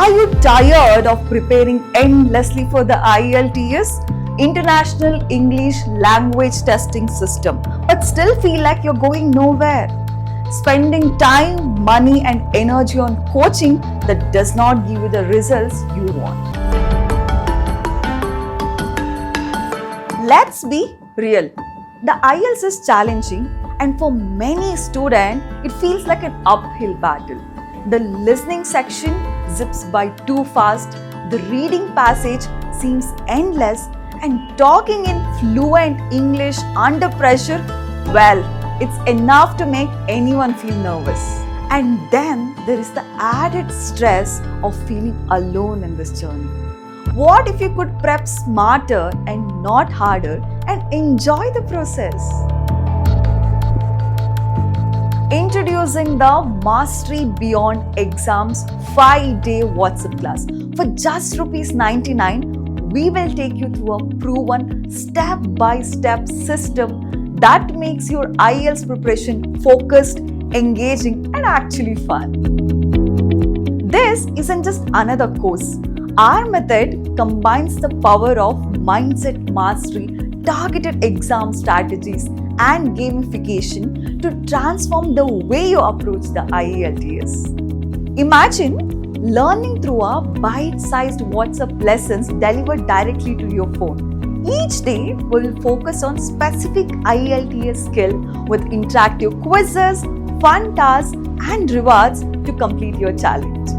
Are you tired of preparing endlessly for the IELTS, International English Language Testing System, but still feel like you're going nowhere? Spending time, money, and energy on coaching that does not give you the results you want. Let's be real. The IELTS is challenging, and for many students, it feels like an uphill battle. The listening section zips by too fast, the reading passage seems endless, and talking in fluent English under pressure, well, it's enough to make anyone feel nervous. And then there is the added stress of feeling alone in this journey. What if you could prep smarter and not harder and enjoy the process? Introducing the Mastery Beyond Exams 5-day WhatsApp class. For just ₹99, we will take you through a proven step-by-step system that makes your IELTS preparation focused, engaging, and actually fun. This isn't just another course. Our method combines the power of mindset mastery, targeted exam strategies, and gamification to transform the way you approach the IELTS. Imagine learning through a bite-sized WhatsApp lessons delivered directly to your phone. Each day, we will focus on specific IELTS skill with interactive quizzes, fun tasks, and rewards to complete your challenge.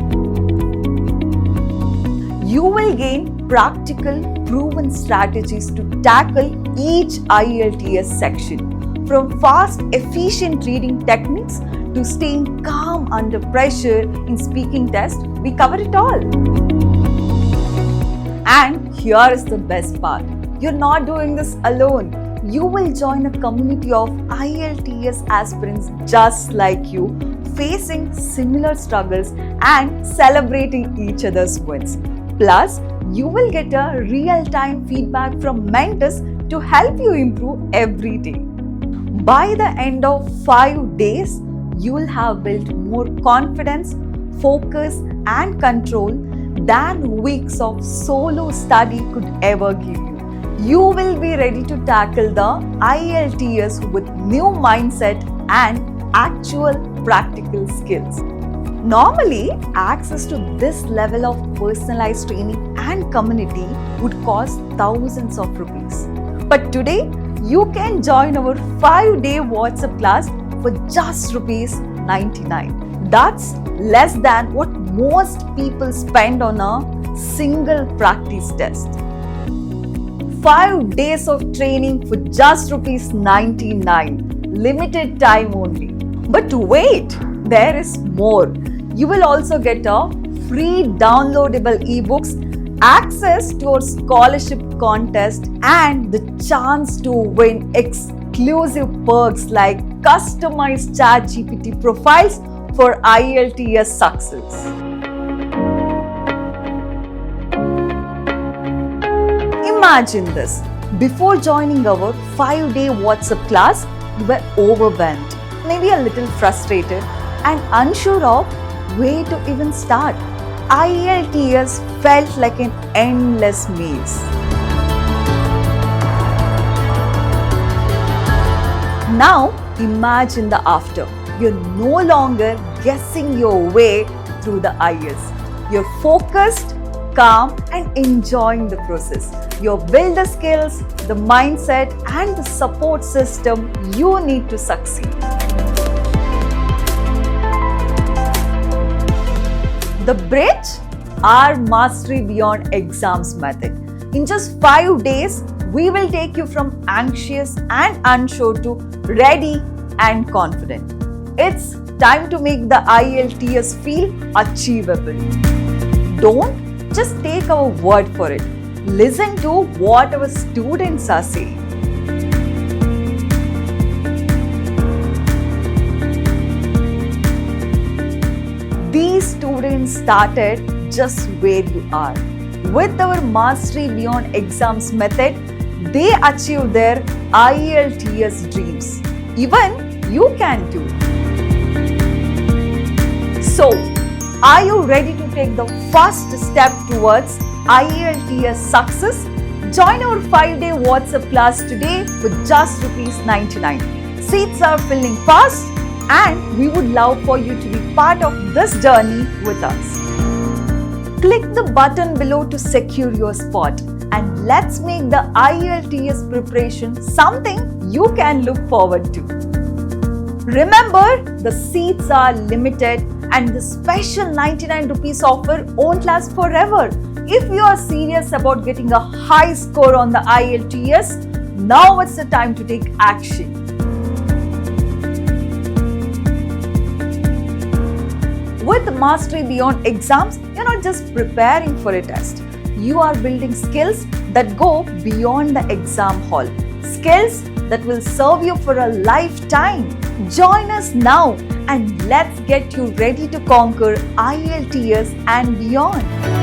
You will gain practical, proven strategies to tackle each IELTS section. From fast, efficient reading techniques to staying calm under pressure in speaking tests, we cover it all. And here is the best part. You're not doing this alone. You will join a community of IELTS aspirants just like you, facing similar struggles and celebrating each other's wins. Plus, you will get a real-time feedback from mentors to help you improve every day. By the end of 5 days, you will have built more confidence, focus, and control than weeks of solo study could ever give you. You will be ready to tackle the IELTS with new mindset and actual practical skills. Normally, access to this level of personalized training and community would cost thousands of rupees. But today, you can join our 5-day WhatsApp class for just ₹99. That's less than what most people spend on a single practice test. 5 days of training for just ₹99. Limited time only. But wait, there is more. You will also get a free downloadable ebooks, access to our scholarship contest, and the chance to win exclusive perks like customized ChatGPT profiles for IELTS success. Imagine this. Before joining our 5-day WhatsApp class, you were overwhelmed, maybe a little frustrated, and unsure of where to even start. IELTS felt like an endless maze. Now imagine the after. You're no longer guessing your way through the IELTS. You're focused, calm, and enjoying the process. You've built the skills, the mindset, and the support system you need to succeed. The bridge? Our Mastery Beyond Exams method. In just 5 days, we will take you from anxious and unsure to ready and confident. It's time to make the IELTS feel achievable. Don't just take our word for it. Listen to what our students are saying. These students started just where you are. With our Mastery Beyond Exams method, they achieved their IELTS dreams. Even you can too. So, Are you ready to take the first step towards IELTS success? Join our 5-day WhatsApp class today with just ₹99. Seats are filling fast and we would love for you to be part of this journey with us. Click the button below to secure your spot and let's make the IELTS preparation something you can look forward to. Remember, the seats are limited and the special ₹99 offer won't last forever. If you are serious about getting a high score on the IELTS, now it's the time to take action. With Mastery Beyond Exams, you're not just preparing for a test. You are building skills that go beyond the exam hall. Skills that will serve you for a lifetime. Join us now and let's get you ready to conquer IELTS and beyond.